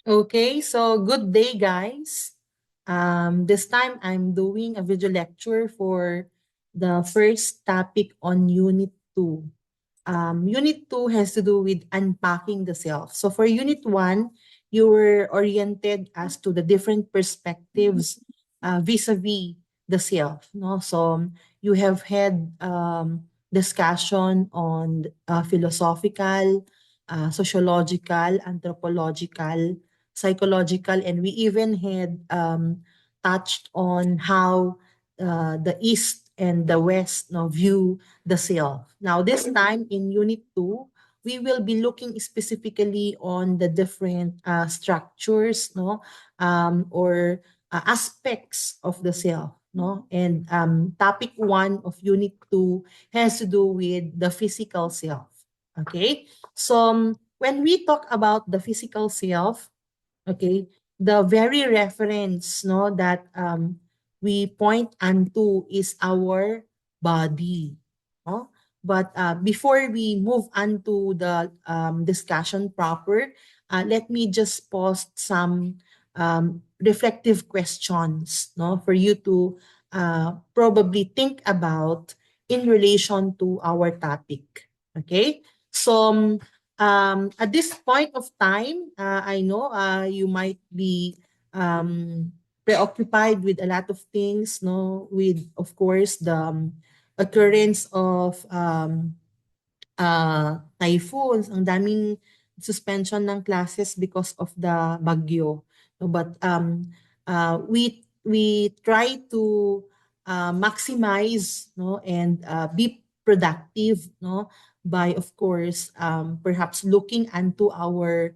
Okay, so good day, guys. This time I'm doing a video lecture for the first topic on Unit 2. Unit 2 has to do with unpacking the self. So for Unit 1, you were oriented as to the different perspectives vis-a-vis the self. No? So you have had discussion on philosophical, sociological, anthropological, psychological, and we even had touched on how the East and the West view the self. Now, this time in Unit 2, we will be looking specifically on the different structures or aspects of the self. No? And topic 1 of Unit 2 has to do with the physical self. Okay? So, when we talk about the physical self, okay, the very reference that we point unto is our body. No? But before we move on to the discussion proper, let me just post some reflective questions for you to probably think about in relation to our topic. Okay? So, at this point of time, I know you might be preoccupied with a lot of things, no? With, of course, the occurrence of typhoons. Ang daming suspension ng classes because of the bagyo. No? But we try to maximize and be productive by, of course, perhaps looking into our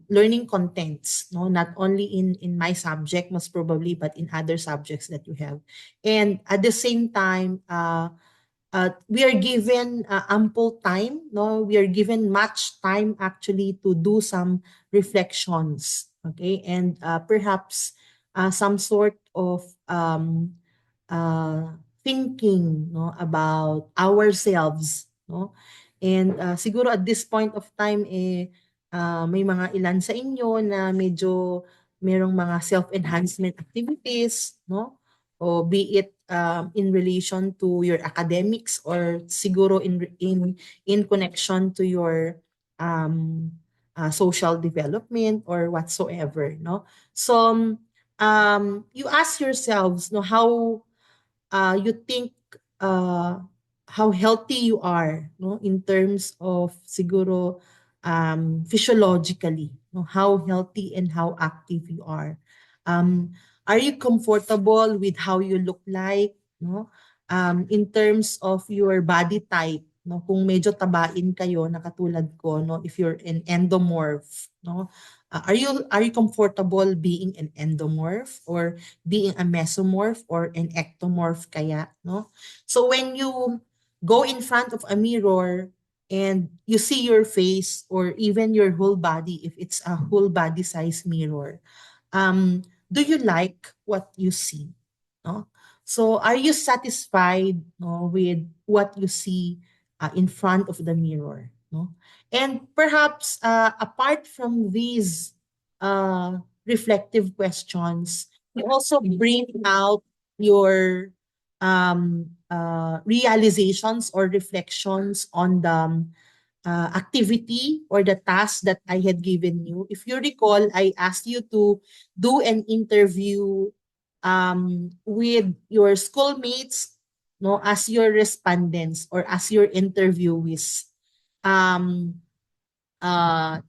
learning contents, not only in my subject most probably, but in other subjects that you have. And at the same time, we are given ample time, we are given much time actually to do some reflections, okay, and perhaps some sort of thinking about ourselves, and siguro at this point of time may mga ilan sa inyo na medyo merong mga self-enhancement activities, o be it in relation to your academics or siguro in connection to your social development or whatsoever, so you ask yourselves how you think uh, how healthy you are in terms of siguro physiologically, how healthy and how active you um, are you comfortable with how you look like, in terms of your body type, kung medyo tabain kayo na katulad ko, if you're an endomorph, are you comfortable being an endomorph or being a mesomorph or an ectomorph kaya, so when you go in front of a mirror and you see your face or even your whole body, if it's a whole body size mirror, do you like what you see, so are you satisfied with what you see in front of the mirror, and perhaps apart from these reflective questions, you also bring out your realizations or reflections on the activity or the task that I had given you. If you recall, I asked you to do an interview with your schoolmates, as your respondents or as your interviewees. Um,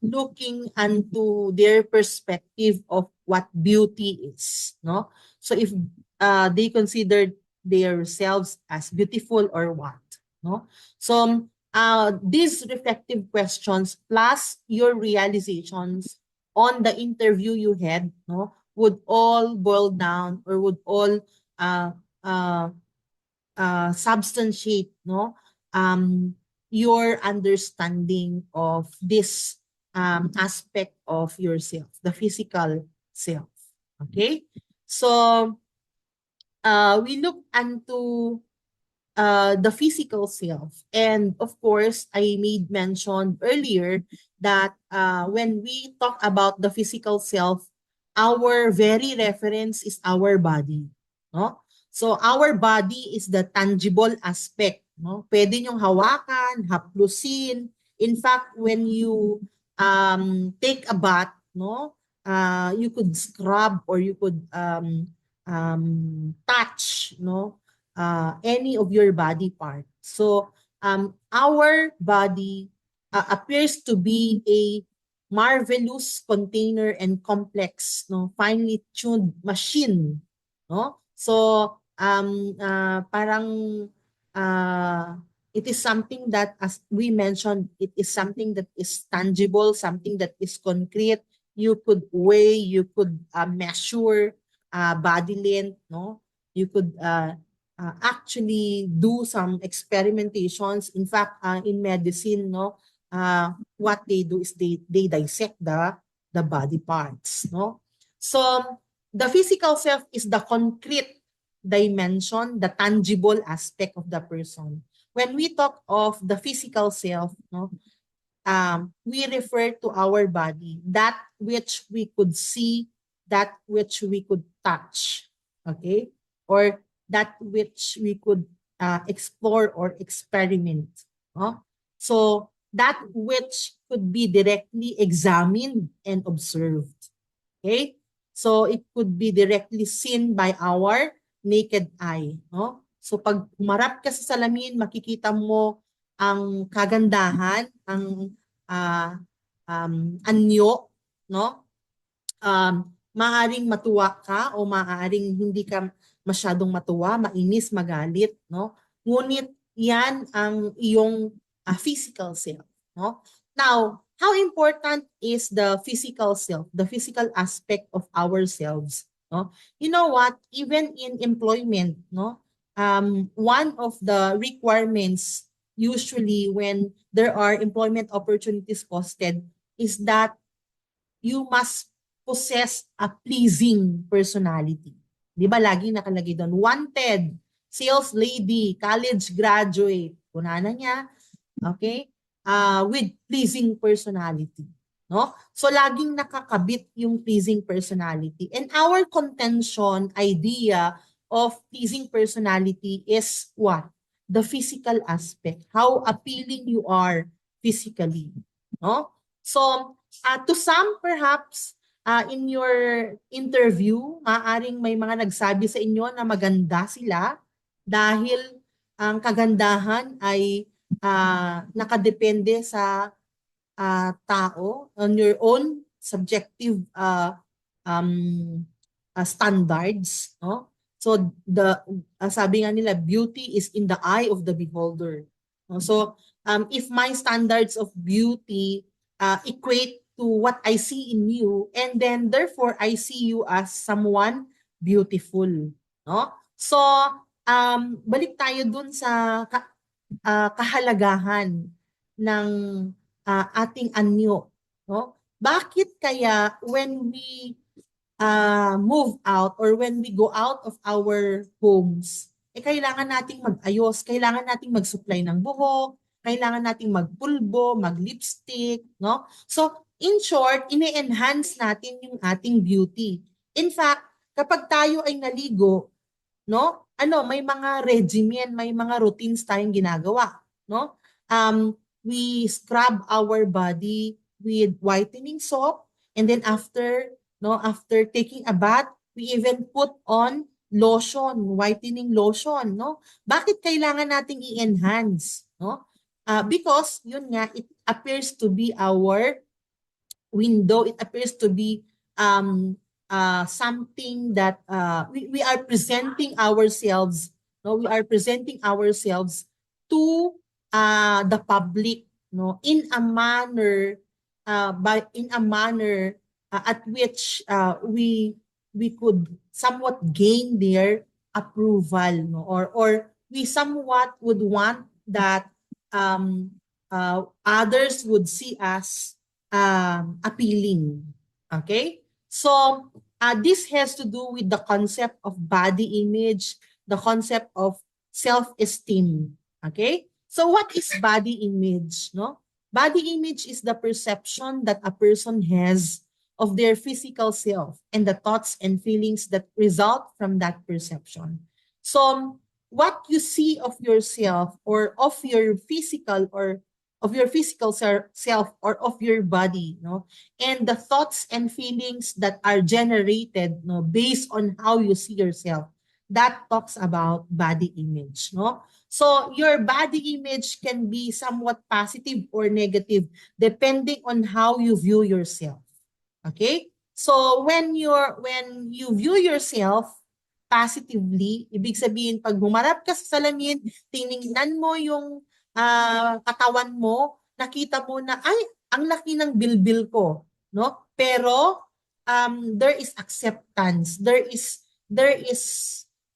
looking into their perspective of what beauty is, so if they consider themselves as beautiful or what, so these reflective questions plus your realizations on the interview you had, would all boil down or would all uh, uh, substantiate your understanding of this aspect of yourself, the physical self. Okay? So we look into the physical self. And of course, I made mention earlier that when we talk about the physical self, our very reference is our body, no? So our body is the tangible aspect, no? Pwede niyong hawakan, haplusin. In fact, when you take a bath, no? You could scrub or you could touch, no? Any of your body part. So our body appears to be a marvelous container and complex, no, finely tuned machine, no? So parang it is something that, as we mentioned, it is something that is tangible, something that is concrete. You could weigh, you could measure body length, no? You could actually do some experimentations. In fact, in medicine, no, what they do is they dissect the body parts, no? So the physical self is the concrete dimension, the tangible aspect of the person. When we talk of the physical self, no, we refer to our body, that which we could see, that which we could touch, okay? Or that which we could explore or experiment. No? So that which could be directly examined and observed. Okay? So it could be directly seen by our naked eye. No? So pag humarap ka sa salamin, makikita mo ang kagandahan, ang anyo, no? Maaring matuwa ka o maaring hindi ka masyadong matuwa, mainis, magalit, no? Ngunit yan ang iyong physical self, no? Now, how important is the physical self, the physical aspect of ourselves, no? You know what? Even in employment, no? One of the requirements usually when there are employment opportunities posted is that you must possess a pleasing personality. Di ba lagi nakalagay doon, wanted, sales lady, college graduate, kunana niya, okay? With pleasing personality. No? So laging nakakabit yung pleasing personality. And our contention idea of pleasing personality is what? The physical aspect. How appealing you are physically. No? So to some perhaps in your interview, maaring may mga nagsabi sa inyo na maganda sila dahil ang kagandahan ay nakadepende sa tao on your own subjective standards, no? So the sabi nga nila, beauty is in the eye of the beholder, no? So if my standards of beauty equate to what I see in you, and then therefore I see you as someone beautiful, no? So balik tayo dun sa kahalagahan ng ating anyo, no? Bakit kaya when we move out or when we go out of our homes, kailangan nating mag-ayos, kailangan nating mag-supply ng buhok, kailangan nating magpulbo, mag-lipstick, no? So, in short, ini-enhance natin yung ating beauty. In fact, kapag tayo ay naligo, no? May mga regimen, may mga routines tayong ginagawa, no? We scrub our body with whitening soap, and then after taking a bath, we even put on lotion, whitening lotion, no? Bakit kailangan nating i-enhance, no? Because yun nga, it appears to be our window, it appears to be something that we are presenting ourselves, no? We are presenting ourselves to the public, no, in a manner at which we could somewhat gain their approval, no? Or we somewhat would want that others would see us appealing. Okay? So, this has to do with the concept of body image, the concept of self-esteem. Okay? So, what is body image? No? Body image is the perception that a person has of their physical self and the thoughts and feelings that result from that perception. So what you see of yourself or of your physical or of your physical self or of your body, no, and the thoughts and feelings that are generated, no, based on how you see yourself, that talks about body image, no. So your body image can be somewhat positive or negative depending on how you view yourself. Okay? So when you view yourself positively, ibig sabihin pag humarap ka sa salamin, tiningnan mo yung katawan mo, nakita mo na ay ang laki ng bilbil ko, no? Pero there is acceptance. There is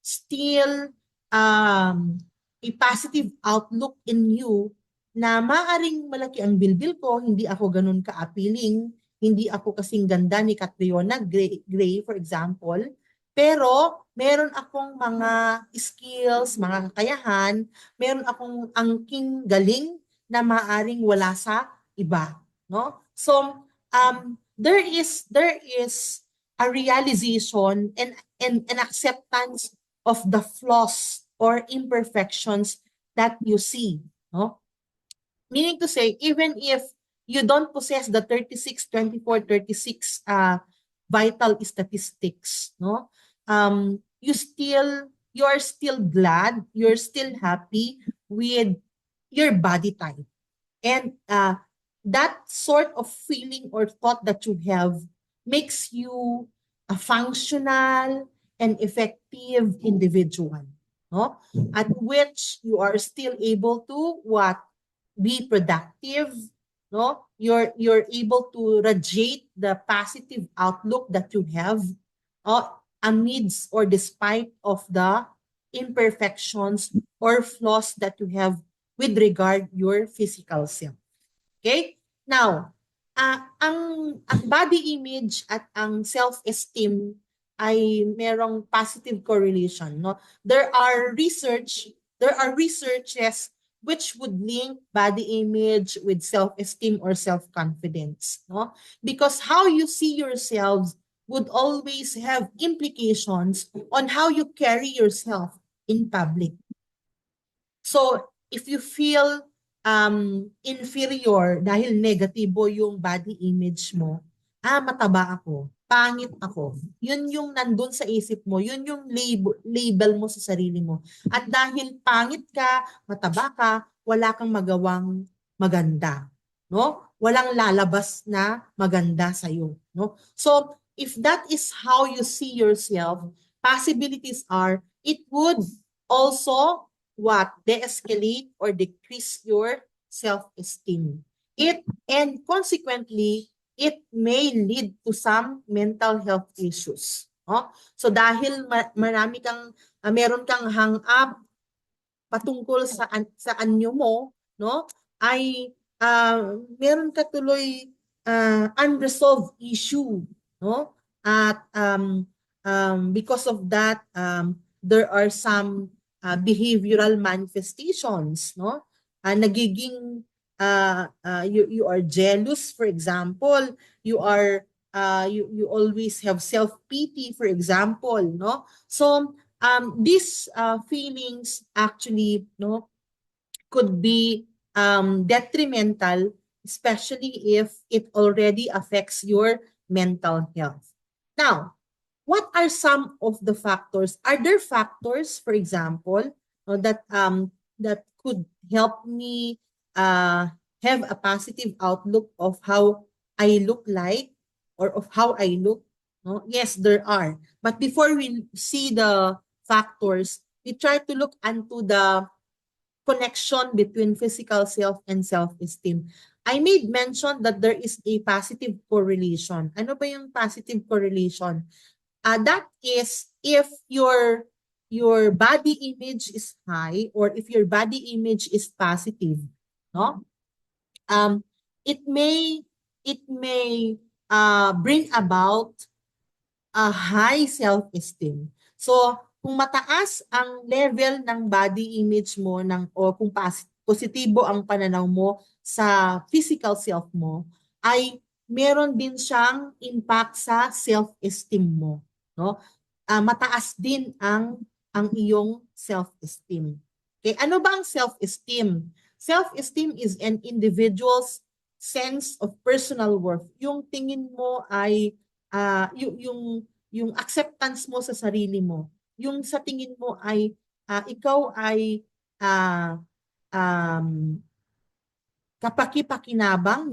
still a positive outlook in you na maaring malaki ang bilbil ko, hindi ako ganun ka-appealing, hindi ako kasing ganda ni Catriona Gray, for example. Pero meron akong mga skills, mga kakayahan, meron akong angking galing na maaring wala sa iba, no? So there is a realization and an acceptance of the flaws or imperfections that you see, no? Meaning to say, even if you don't possess the 36, 24, 36 vital statistics, no? You are still glad, you're still happy with your body type. And that sort of feeling or thought that you have makes you a functional and effective individual, no? At which you are still able to what? Be productive, no? You're able to radiate the positive outlook that you have amidst or despite of the imperfections or flaws that you have with regard your physical self. Okay? Now, ang body image at ang self-esteem ay merong positive correlation, no? There are researches which would link body image with self-esteem or self-confidence, no? Because how you see yourselves would always have implications on how you carry yourself in public. So, if you feel inferior dahil negatibo yung body image mo, mataba ako, pangit ako. Yun yung nandun sa isip mo, yun yung label mo sa sarili mo. At dahil pangit ka, mataba ka, wala kang magawang maganda, no? Walang lalabas na maganda sa iyo, no? So, if that is how you see yourself, possibilities are it would also what? De-escalate or decrease your self-esteem. And consequently, it may lead to some mental health issues. No? So dahil marami kang, meron kang hang up patungkol sa anyo mo, no? Ay meron ka tuloy unresolved issue, no? At because of that, there are some behavioral manifestations, no? Nagiging you are jealous, for example. You are you always have self-pity, for example, no? So these feelings actually, no, could be detrimental, especially if it already affects your mental health. Now, what are some of the factors? Are there factors, for example, that could help me have a positive outlook of how I look like or of how I look? No? Yes, there are. But before we see the factors, we try to look into the connection between physical self and self-esteem. I made mention that there is a positive correlation. Ano ba yung positive correlation? That is if your body image is high or if your body image is positive, no? It may bring about a high self-esteem. So, kung mataas ang level ng body image mo o kung positibo ang pananaw mo sa physical self mo, ay meron din siyang impact sa self-esteem mo, no? Mataas din ang iyong self-esteem. Okay, ano ba ang self-esteem? Self-esteem is an individual's sense of personal worth. Yung tingin mo ay yung acceptance mo sa sarili mo. Yung sa tingin mo ay ikaw ay ah, um, kapaki-pakinabang,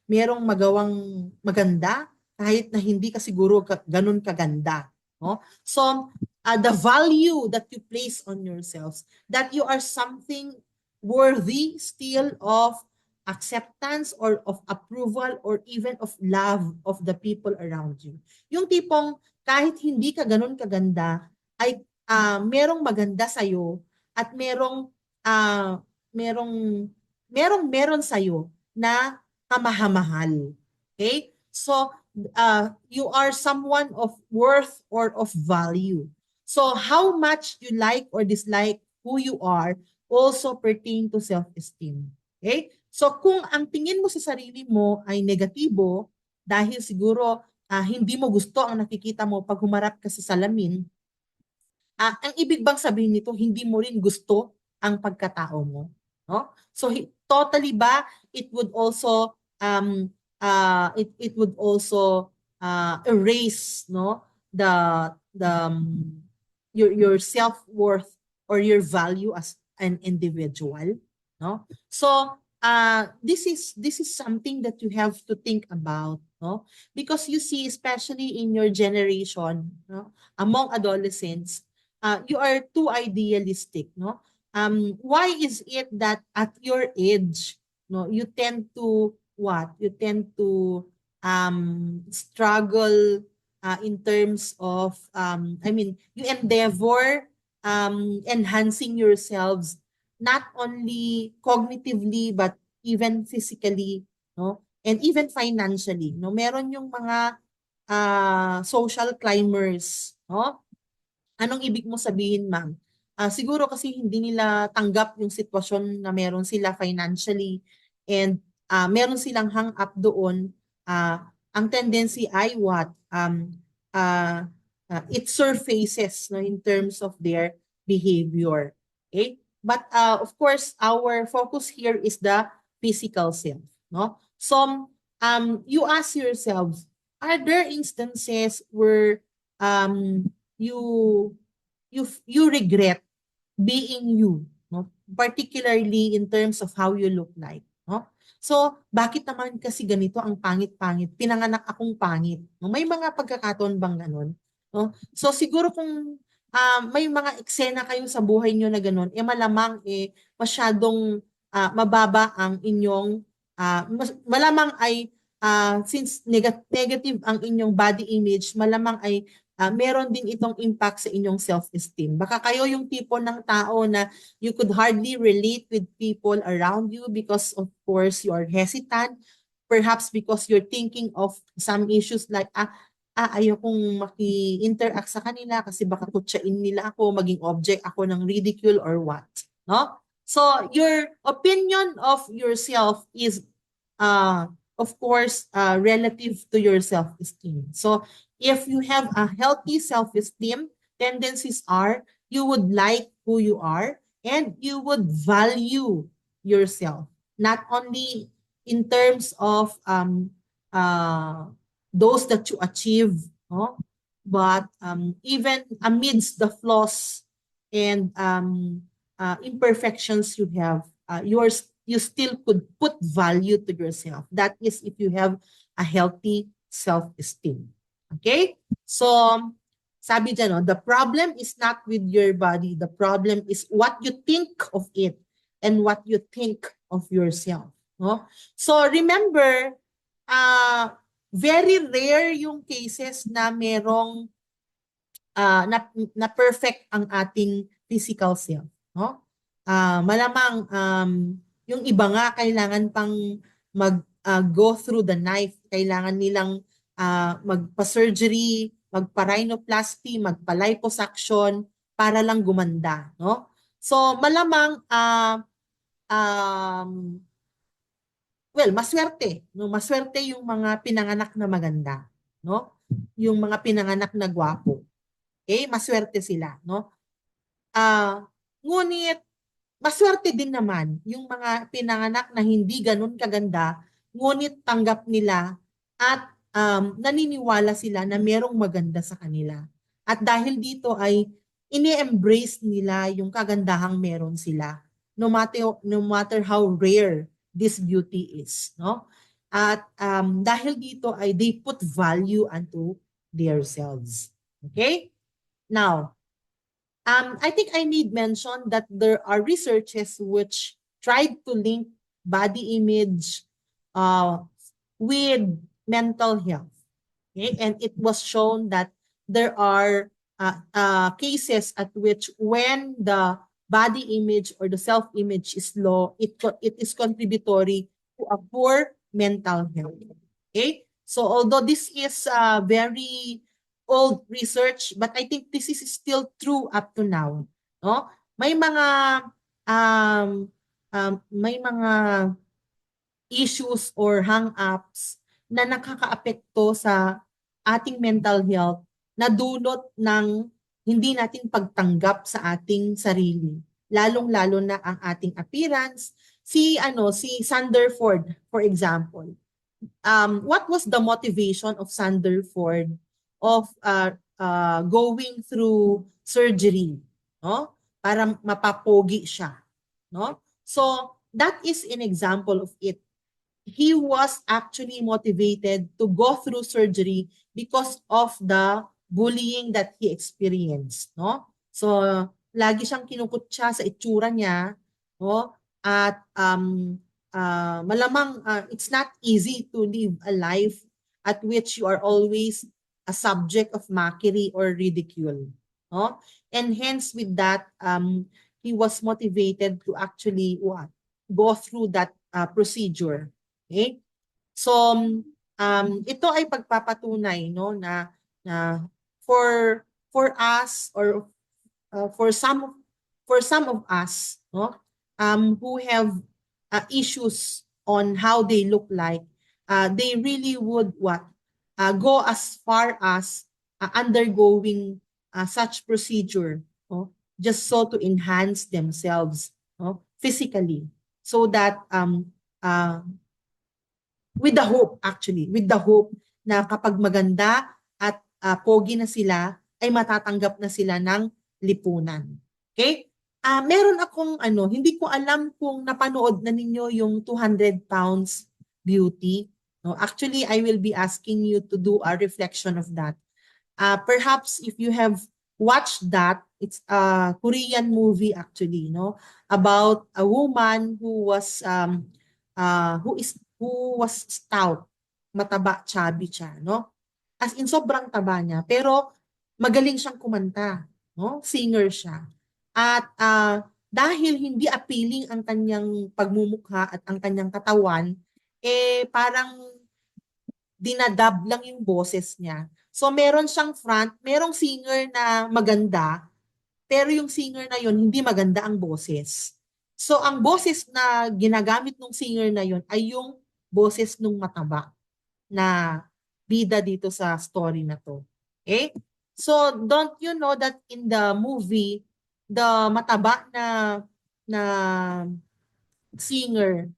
merong magawang maganda kahit na hindi ka siguro ganun kaganda, no? So, the value that you place on yourselves, that you are something worthy still of acceptance or of approval or even of love of the people around you. Yung tipong kahit hindi ka ganun kaganda, ay merong maganda sa'yo at ah, merong meron sa'yo na kamahamahal. Okay? So, you are someone of worth or of value. So, how much you like or dislike who you are also pertain to self-esteem. Okay? So, kung ang tingin mo sa sarili mo ay negatibo, dahil siguro hindi mo gusto ang nakikita mo pag humarap ka sa salamin, ang ibig bang sabihin nito, hindi mo rin gusto ang pagkatao mo? No? So totally ba it would also it would also erase no the your self-worth or your value as an individual, no? So this is something that you have to think about, no? Because you see, especially in your generation, no, among adolescents, you are too idealistic, no? Why is it that at your age, no, you tend to what? You tend to struggle in terms of you endeavor enhancing yourselves not only cognitively but even physically, no? And even financially, no? Meron yung mga social climbers, no? Anong ibig mo sabihin, ma'am? Siguro kasi hindi nila tanggap yung sitwasyon na meron sila financially and meron silang hang up doon. Ang tendency ay what? Uh, it surfaces no, in terms of their behavior. Okay? But of course, our focus here is the physical self. No? So, you ask yourselves, are there instances where um, you you regret being you, no? Particularly in terms of how you look like, no? So, bakit naman kasi ganito ang pangit-pangit? Pinanganak akong pangit. No? May mga pagkakataon bang ganun? No? So, siguro kung may mga eksena kayo sa buhay nyo na ganun, malamang masyadong mababa ang inyong malamang ay since negative ang inyong body image, malamang ay meron din itong impact sa inyong self-esteem. Baka kayo yung tipo ng tao na you could hardly relate with people around you because of course you are hesitant, perhaps because you're thinking of some issues like ayokong maki-interact sa kanila kasi baka kutsain nila ako, maging object ako ng ridicule or what, no? So your opinion of yourself is of course relative to your self-esteem. So if you have a healthy self-esteem, tendencies are you would like who you are and you would value yourself, not only in terms of uh, those that you achieve, no? But even amidst the flaws and imperfections you have, you still could put value to yourself. That is if you have a healthy self-esteem. Okay? So, sabi dyan, no, the problem is not with your body. The problem is what you think of it and what you think of yourself. No? So, remember, very rare yung cases na merong na perfect ang ating physical self. No? Malamang yung iba nga kailangan pang go through the knife. Kailangan nilang magpa-surgery, magpa-rhinoplasty, magpa-liposuction para lang gumanda, no? So malamang um, well, maswerte, no? Maswerte yung mga pinanganak na maganda, no? Yung mga pinanganak na gwapo. Okay? Maswerte sila, no? Ngunit maswerte din naman yung mga pinanganak na hindi ganun kaganda, ngunit tanggap nila at naniniwala sila na merong maganda sa kanila. At dahil dito ay ini-embrace nila yung kagandahang meron sila, no matter how rare this beauty is, no? At dahil dito ay they put value unto themselves. Okay? Now, I think I need mention that there are researches which tried to link body image uh, with mental health. Okay? And it was shown that there are cases at which when the body image or the self-image is low, it is contributory to a poor mental health. Okay? So although this is very old research, but I think this is still true up to now. No? May mga um, may mga issues or hang-ups na nakakaapekto sa ating mental health na dulot ng hindi natin pagtanggap sa ating sarili. Lalong-lalo na ang ating appearance. Si Sanderford, for example. What was the motivation of Sanderford of going through surgery, no? Para mapapogi siya, no? So that is an example of it. He was actually motivated to go through surgery because of the bullying that he experienced, no? So lagi siyang kinukutya sa itsura niya, no? At malamang it's not easy to live a life at which you are always a subject of mockery or ridicule, no? And hence with that he was motivated to actually go through that procedure. Okay? So ito ay pagpapatunay, no, na for us, or for some of us, no, who have issues on how they look like, they really would go as far as undergoing such procedure, no, just so to enhance themselves, no, physically, so that uh, with the hope na kapag maganda at pogi na sila, ay matatanggap na sila ng lipunan. Okay? Meron akong hindi ko alam kung napanood na ninyo yung 200 pounds beauty. No? Actually, I will be asking you to do a reflection of that. Perhaps if you have watched that, it's a Korean movie actually, no, about a woman who was stout, mataba, chubby siya, no? As in sobrang taba niya, pero magaling siyang kumanta, no? Singer siya. At dahil hindi appealing ang kanyang pagmumukha at ang kanyang katawan, parang dinadab lang yung boses niya. So meron siyang front, merong singer na maganda, pero yung singer na yon hindi maganda ang boses. So ang boses na ginagamit ng singer na yon ay yung boses nung mataba na bida dito sa story na to. Okay? So don't you know that in the movie, the mataba na singer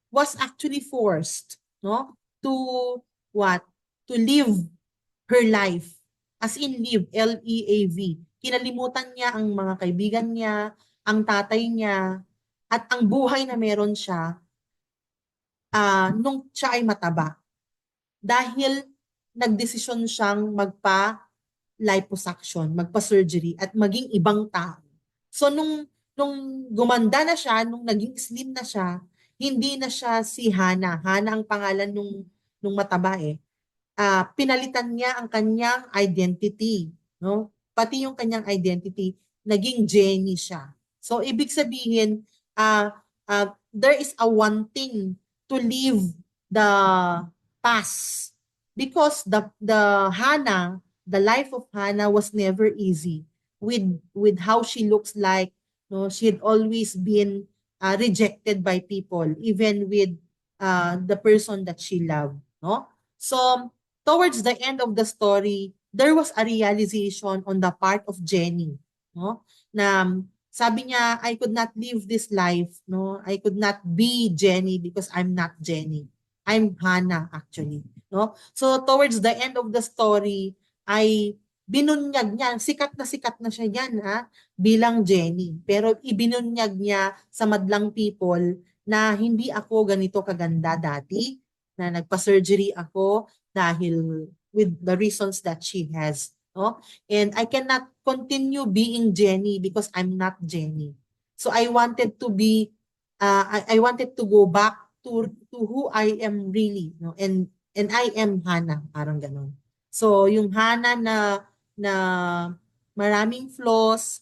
was actually forced, no, to what to live her life, as in live, L-E-A-V. Kinalimutan niya ang mga kaibigan niya, ang tatay niya, at ang buhay na meron siya nung siya ay mataba, dahil nagdesisyon siyang liposuction, magpa-surgery at maging ibang tao. So nung gumanda na siya, nung naging slim na siya, hindi na siya si Hana. Hana ang pangalan nung mataba eh. Pinalitan niya ang kanyang identity, no? Pati yung kanyang identity, naging Jenny siya. So ibig sabihin, there is a wanting to leave the past, because the life of Hannah was never easy with how she looks like. No, she had always been rejected by people, even with the person that she loved, no? So, towards the end of the story, there was a realization on the part of Jenny, no? Na sabi niya, I could not live this life, no? I could not be Jenny because I'm not Jenny. I'm Hannah actually, no? So towards the end of the story, ay binunyag niya, sikat na siya yan bilang Jenny. Pero ibinunyag niya sa madlang people na hindi ako ganito kaganda dati, na nagpa-surgery ako dahil with the reasons that she has, no? And I cannot continue being Jenny because I'm not Jenny. So I wanted to be I wanted to go back to who I am really, no? And I am Hannah, parang ganun. So yung Hannah na maraming flaws,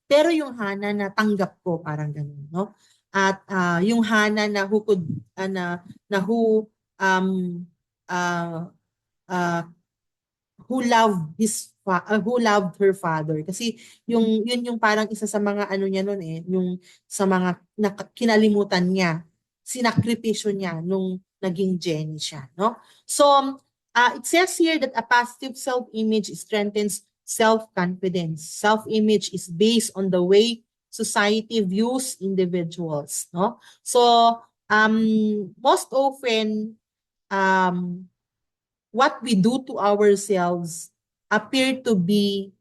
pero yung Hana na tanggap ko, parang ganun, no? At yung Hana na who could, na um, uh, uh, who loved her father. Kasi yun yung parang isa sa mga ano niya noon yung sa mga kinalimutan niya, sinakripisyo niya nung naging Jenny siya, no? So, it says here that a positive self-image strengthens self-confidence. Self-image is based on the way society views individuals, no? So, most often, um, what we do to ourselves appear to be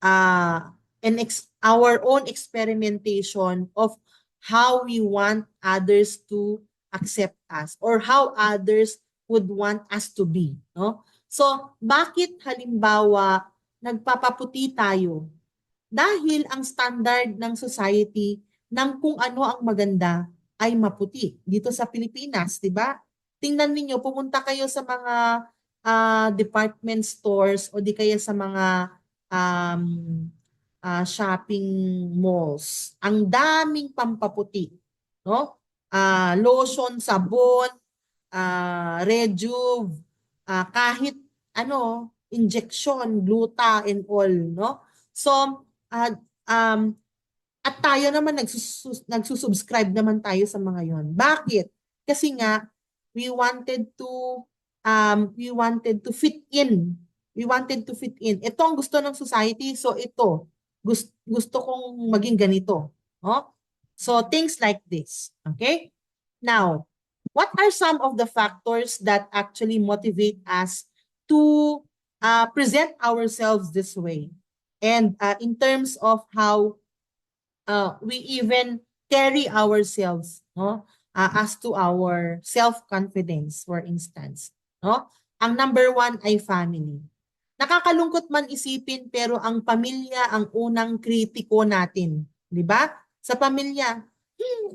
our own experimentation of how we want others to accept us or how others would want us to be, no? So, bakit halimbawa nagpapaputi tayo? Dahil ang standard ng society ng kung ano ang maganda ay maputi. Dito sa Pilipinas, di ba? Tingnan ninyo, pumunta kayo sa mga department stores o di kaya sa mga um, shopping malls. Ang daming pampaputi, no? Lotion, sabon, Rejuve, kahit ano, injection, gluta and all, no? So, uh, um, at tayo naman nagsusubscribe naman tayo sa mga yon. Bakit? Kasi nga we wanted to fit in. We wanted to fit in. Ito ang gusto ng society, so ito gusto kong maging ganito, no? So things like this, okay? Now, what are some of the factors that actually motivate us to present ourselves this way? And in terms of how we even carry ourselves, no? As to our self-confidence, for instance, no? Ang number one ay family. Nakakalungkot man isipin pero ang pamilya ang unang kritiko natin, di ba? Sa pamilya,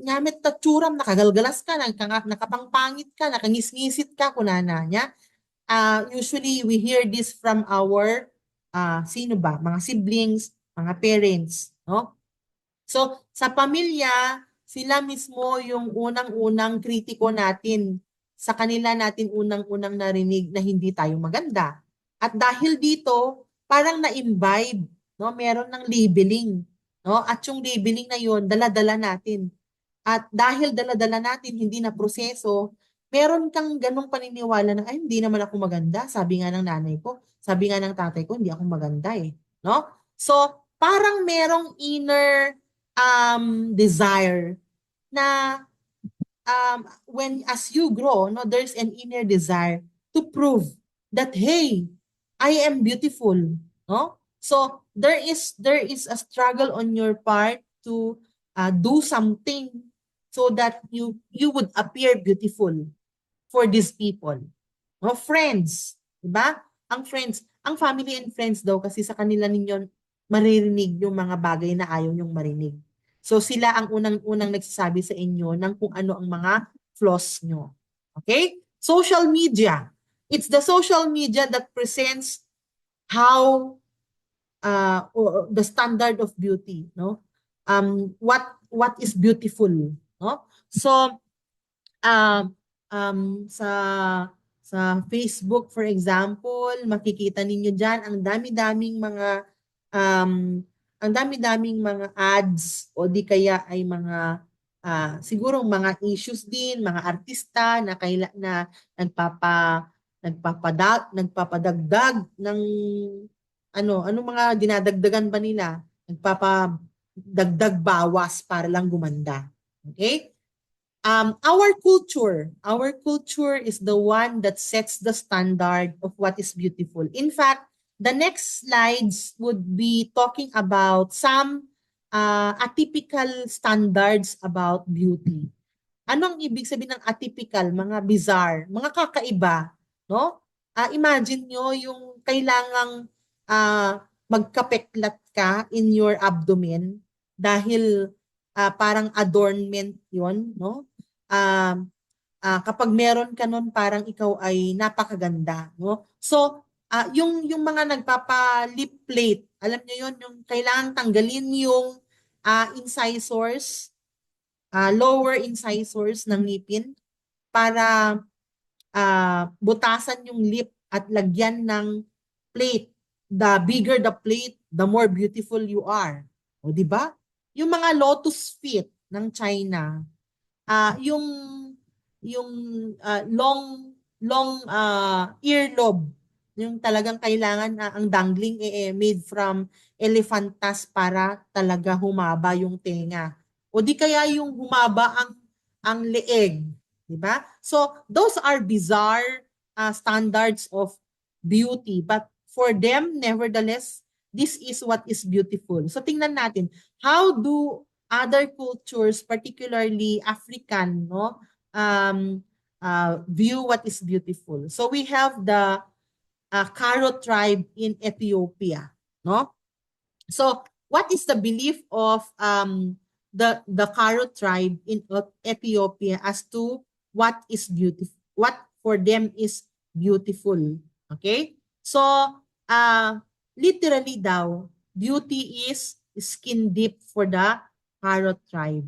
ngamit tatsuram, nakagalgalas ka, nakapangpangit ka, nakangisngisit ka, kunana niya. Usually we hear this from our sino ba? Mga siblings, mga parents, no? So, sa pamilya, sila mismo yung unang-unang kritiko natin. Sa kanila natin unang-unang narinig na hindi tayo maganda. At dahil dito, parang na-imbibe, no? Meron ng labeling, no? At yung labeling na yon, dala-dala natin. At dahil dala-dala natin, hindi na proseso, meron kang ganong paniniwala na, ay, hindi naman ako maganda. Sabi nga ng nanay ko, sabi nga ng tatay ko, hindi ako maganda eh. No? So, parang merong inner desire na when as you grow, no, there's an inner desire to prove that, hey, I am beautiful, no? So there is a struggle on your part to do something so that you would appear beautiful for these people. No, friends, 'di ba? Ang friends, ang family and friends daw kasi sa kanila ninyo maririnig yung mga bagay na ayaw nyong marinig. So sila ang unang-unang nagsasabi sa inyo ng kung ano ang mga flaws nyo. Okay? Social media. It's the social media that presents how or the standard of beauty, no? What is beautiful, no? So um, sa Facebook, for example, makikita ninyo diyan um, ang dami-daming mga ads o di kaya ay mga siguro mga issues din, mga artista na nagpapadagdag ng ano mga dinadagdagan ba nila? Nagpapadagdag bawas para lang gumanda. Okay? Our culture is the one that sets the standard of what is beautiful. In fact, the next slides would be talking about some atypical standards about beauty. Anong ibig sabihin ng atypical? Mga bizarre, mga kakaiba, no? Imagine nyo yung kailangang magkapeklat ka in your abdomen dahil parang adornment yon, no? Um, Kapag meron ka nun, parang ikaw ay napakaganda, no? So, yung mga nagpapa-lip plate, alam niyo yon, yung kailangang tanggalin yung incisors, lower incisors ng ngipin para butasan yung lip at lagyan ng plate. The bigger the plate, the more beautiful you are. O, di ba? Yung mga lotus feet ng China, yung long earlobe, yung talagang kailangan ang dangling made from elephant tusk para talaga humaba yung tenga. O di kaya yung humaba ang leeg, di ba? So those are bizarre standards of beauty, but for them nevertheless this is what is beautiful. So tingnan natin, how do other cultures, particularly African, no, view what is beautiful. So we have the Karo tribe in Ethiopia, no. So what is the belief of the Karo tribe in Ethiopia as to what is beautiful, what for them is beautiful? Okay, so literally daw, beauty is skin deep for the Karo tribe.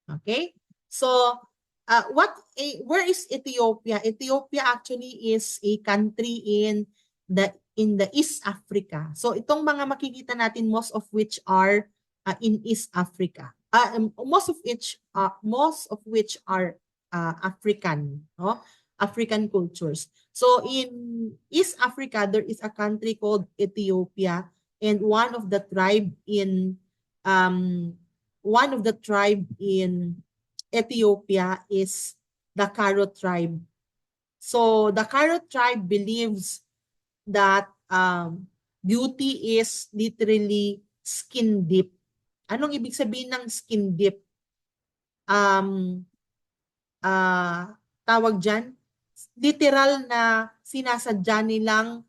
Okay? So, where is Ethiopia? Ethiopia actually is a country in the East Africa. So, itong mga makikita natin, most of which are in East Africa. Most of which are African, no? African cultures. So, in East Africa, there is a country called Ethiopia, and um, one of the tribe in Ethiopia is the Karo tribe. So the Karo tribe believes that beauty is literally skin deep. Anong ibig sabihin ng skin deep? Um, Tawag dyan, literal na sinasadya nilang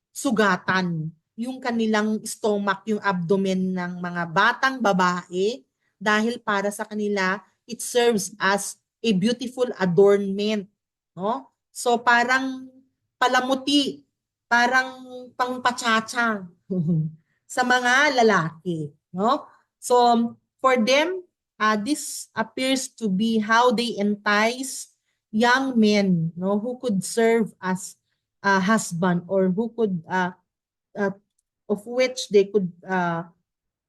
sugatan yung kanilang stomach, yung abdomen ng mga batang babae dahil para sa kanila it serves as a beautiful adornment, no? So parang palamuti, parang pangpatsatsang sa mga lalaki, no? So for them, this appears to be how they entice young men, no, who could serve as a husband, or who could uh, of which they could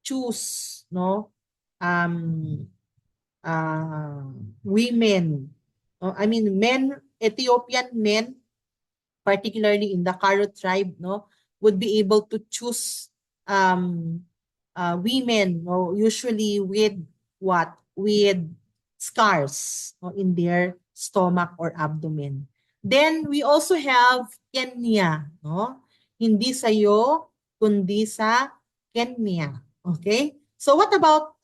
choose, no, um women, I mean men, Ethiopian men, particularly in the Karo tribe, no, would be able to choose women, no, usually with what? With scars, no, in their stomach or abdomen. Then we also have Kenya, no? Hindi sa'yo, kundi sa Kenya. Okay? So what about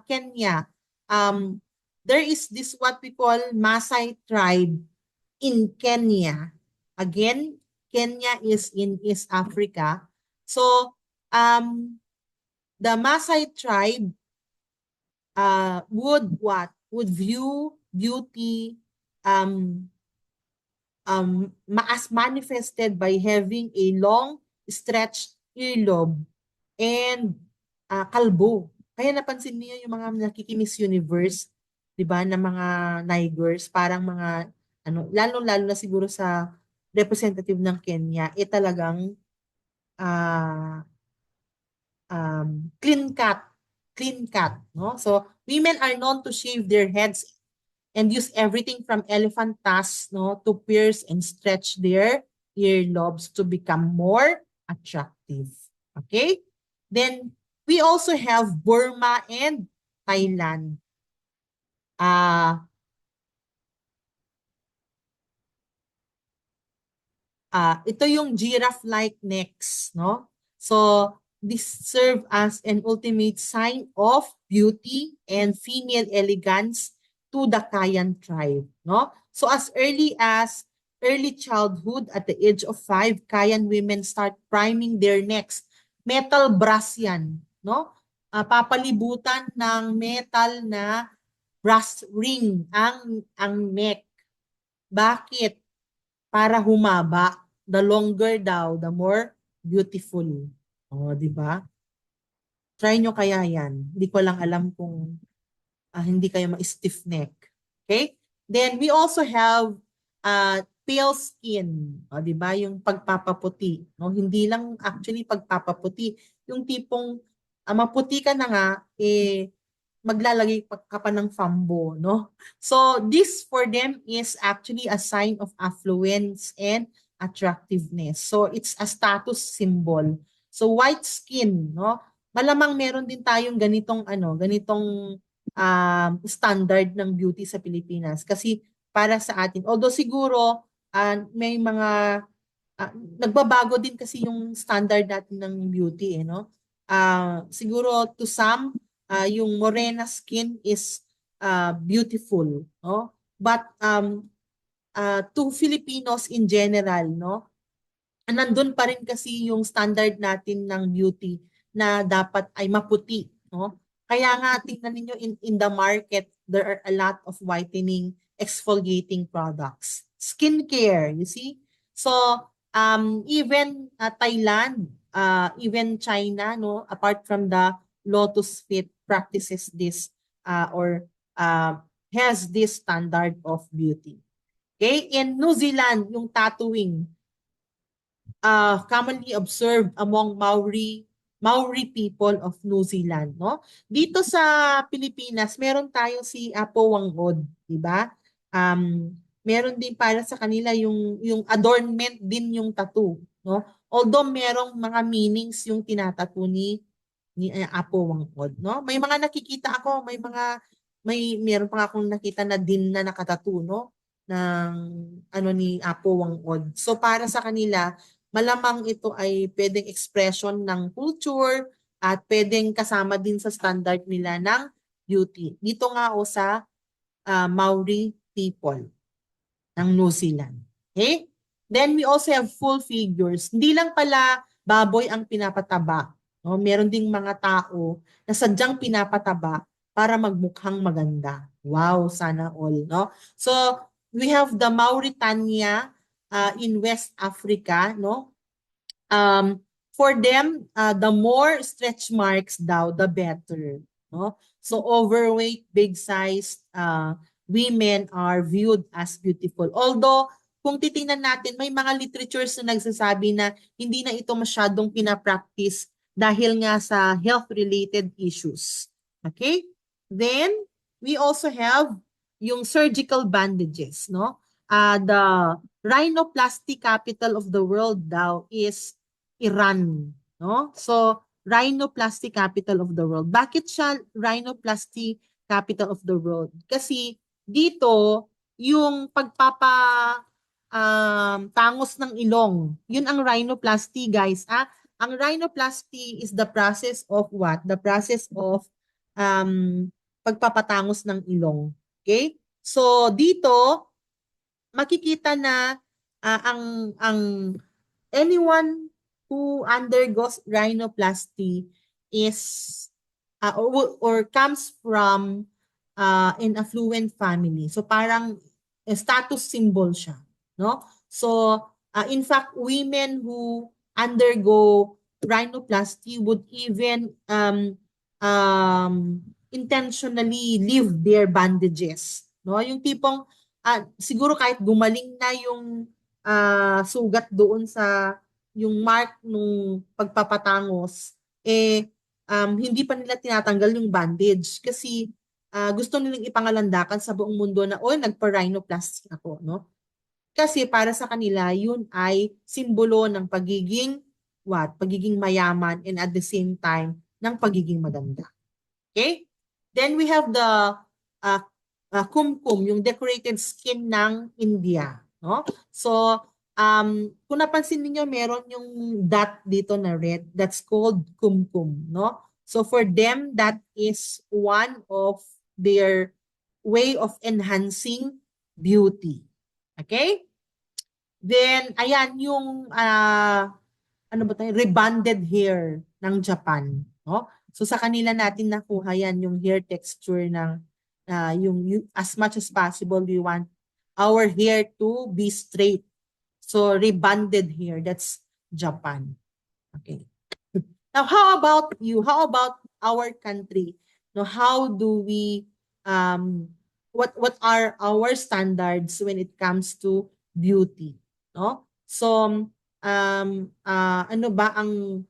Kenya? Um, there is this what we call Maasai tribe in Kenya. Again, Kenya is in East Africa. So, the Maasai tribe would what? Would view beauty as manifested by having a long stretched earlobe and kalbo. Kaya napansin niyo yung mga nakikimis universe, 'di ba, na mga Nigers, parang mga ano, lalo-lalo na siguro sa representative ng Kenya, talagang clean cut clean cut, no? So women are known to shave their heads and use everything from elephant tusks, no, to pierce and stretch their earlobes to become more attractive. Okay? Then we also have Burma and Thailand. Ito yung giraffe-like necks, no? So, this serve as an ultimate sign of beauty and female elegance to the Kayan tribe, no? So, as early as early childhood, at the age of 5, Kayan women start priming their necks. Metal brass yan, no? Papalibutan ng metal na brass ring ang neck. Bakit? Para humaba. The longer daw, the more beautiful. O, di ba? Try nyo kaya yan. Hindi ko lang alam kung hindi kayo ma-stiff neck. Okay? Then we also have pale skin. O, di ba? Yung pagpapaputi. No? Hindi lang actually pagpapaputi. Yung tipong maputi ka na nga, maglalagay ka pa ng fambo, no? So this for them is actually a sign of affluence and attractiveness. So it's a status symbol. So white skin, no? Malamang meron din tayong ganitong standard ng beauty sa Pilipinas kasi para sa atin. Although siguro may mga nagbabago din kasi yung standard natin ng beauty, no? Siguro to some yung morena skin is beautiful, no? But to Filipinos in general, no? Nandun pa rin kasi yung standard natin ng beauty na dapat ay maputi, no? Kaya nga tingnan niyo in the market, there are a lot of whitening, exfoliating products. Skincare, you see? So, even Thailand, even China, no, apart from the Lotus Fit practices this or has this standard of beauty. Okay? In New Zealand, yung tattooing, commonly observed among Maori people of New Zealand, no? Dito sa Pilipinas, meron tayo si Apo Wangod, di ba? Meron din para sa kanila yung adornment din yung tattoo, no? Although merong mga meanings yung tinatattoo ni Apo Wangod, no? May mga nakikita ako, meron pa akong nakita na din na nakatattoo, no? Ng ni Apo Wangod. So para sa kanila, malamang ito ay pwedeng expression ng culture at pwedeng kasama din sa standard nila ng beauty. Dito nga o sa Maori people ng New Zealand. Okay? Then we also have full figures. Hindi lang pala baboy ang pinapataba. No? Meron ding mga tao na sadyang pinapataba para magmukhang maganda. Wow, sana all. No? So, we have the Mauritania in West Africa, no? For them, the more stretch marks daw, the better. No? So overweight, big-sized women are viewed as beautiful. Although, kung titingnan natin, may mga literatures na nagsasabi na hindi na ito masyadong pinapractice dahil nga sa health-related issues. Okay? Then, we also have yung surgical bandages, no? The rhinoplasty capital of the world daw is Iran, no? So, rhinoplasty capital of the world. Bakit siya rhinoplasty capital of the world? Kasi dito, yung tangos ng ilong, yun ang rhinoplasty, guys. Ang rhinoplasty is the process of what? The process of pagpapatangos ng ilong. Okay? So, dito, makikita na ang anyone who undergoes rhinoplasty is or comes from an affluent family. So parang status symbol siya, no? So in fact, women who undergo rhinoplasty would even intentionally leave their bandages, no? Yung tipong siguro kahit gumaling na yung sugat doon sa yung mark nung pagpapatangos, hindi pa nila tinatanggal yung bandage kasi gusto nilang ipangalandakan sa buong mundo na, oh, nagpa-rhinoplasty ako, no? Kasi para sa kanila, yun ay simbolo ng pagiging what? Pagiging mayaman and at the same time ng pagiging maganda. Okay? Then we have the uh, kumkum, yung decorated skin ng India. No? So, kung napansin niyo meron yung dot dito na red, that's called kumkum. No? So for them, that is one of their way of enhancing beauty. Okay? Then, ayan, yung ano ba tayo, rebonded hair ng Japan. No? So sa kanila natin nakuha yan yung hair texture ng yung as much as possible we want our hair to be straight. So rebonded hair, that's Japan. Okay. Now how about you? How about our country? No, how do we what are our standards when it comes to beauty? No? So ano ba ang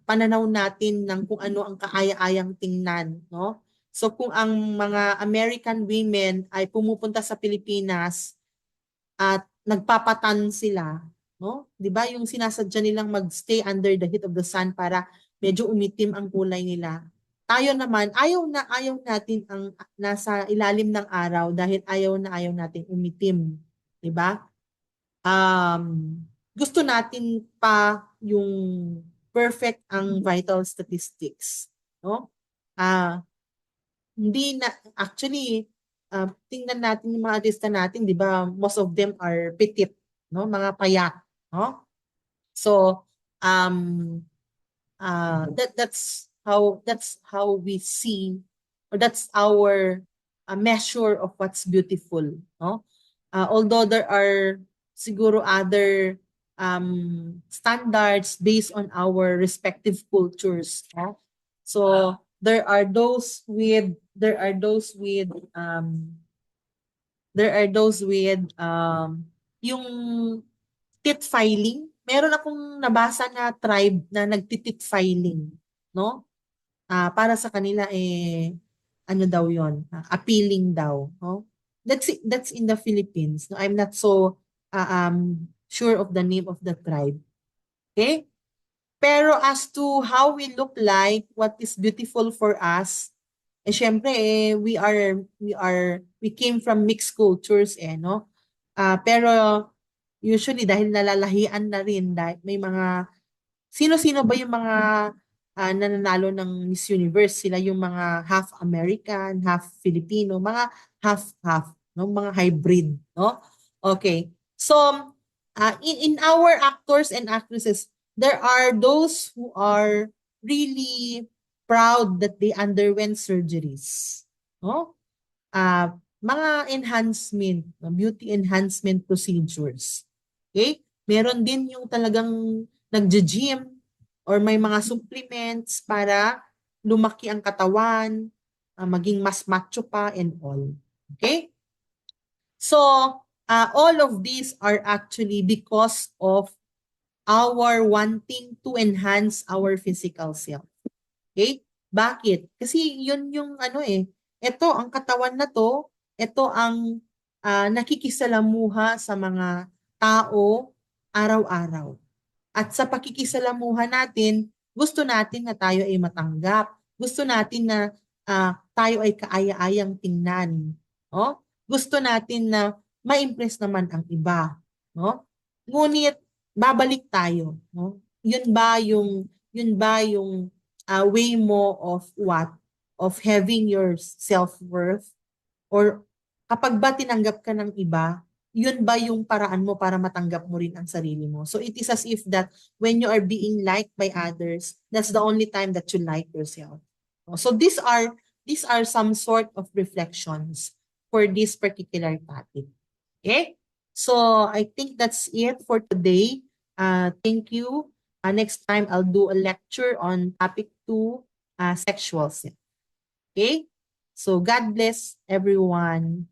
pananaw natin ng kung ano ang kaaya-ayang tingnan, no? So kung ang mga American women ay pumupunta sa Pilipinas at nagpapatan sila, no? 'Di ba yung sinasadya nilang magstay under the heat of the sun para medyo umitim ang kulay nila. Tayo naman, ayaw natin ang nasa ilalim ng araw dahil ayaw natin umitim, 'di ba? Gusto natin pa yung perfect ang vital statistics, no? Ah, hindi na actually tingnan natin yung mga artista natin, 'di ba? Most of them are petite, no? Mga payat, no? So, um that's how we see, or that's our measure of what's beautiful, no? Although there are siguro other standards based on our respective cultures, no? So there are those with yung tit filing. Meron akong nabasa na tribe na nagtitit filing, no? Para sa kanila ano daw 'yon, appealing daw, no? That's in the Philippines. No, I'm not so sure of the name of the tribe. Okay? Pero as to how we look like, what is beautiful for us, syempre we came from mixed cultures no. Pero usually dahil nalalahian na rin dahil may mga sino-sino ba yung mga nananalo ng Miss Universe? Sila yung mga half American, half Filipino, mga half-half, no? Mga hybrid, no? Okay. So, in our actors and actresses, there are those who are really proud that they underwent surgeries, no? Mga enhancement, beauty enhancement procedures. Okay? Meron din yung talagang nagja-gym or may mga supplements para lumaki ang katawan, maging mas macho pa and all. Okay? So, all of these are actually because of our wanting to enhance our physical self. Okay? Bakit? Kasi yun yung ito ang katawan na to, ito ang nakikisalamuha sa mga tao araw-araw. At sa pakikisalamuha natin, gusto natin na tayo ay matanggap. Gusto natin na tayo ay kaaya-ayang tingnan. No? Gusto natin na ma-impress naman ang iba. No? Ngunit babalik tayo. No? Yun ba yung way mo of what? Of having your self-worth? Or kapag ba tinanggap ka ng iba, yun ba yung paraan mo para matanggap mo rin ang sarili mo? So it is as if that when you are being liked by others, that's the only time that you like yourself. So these are some sort of reflections for this particular topic. Okay? So I think that's it for today. Thank you. Next time I'll do a lecture on topic 2, sexual sin. Okay? So God bless everyone.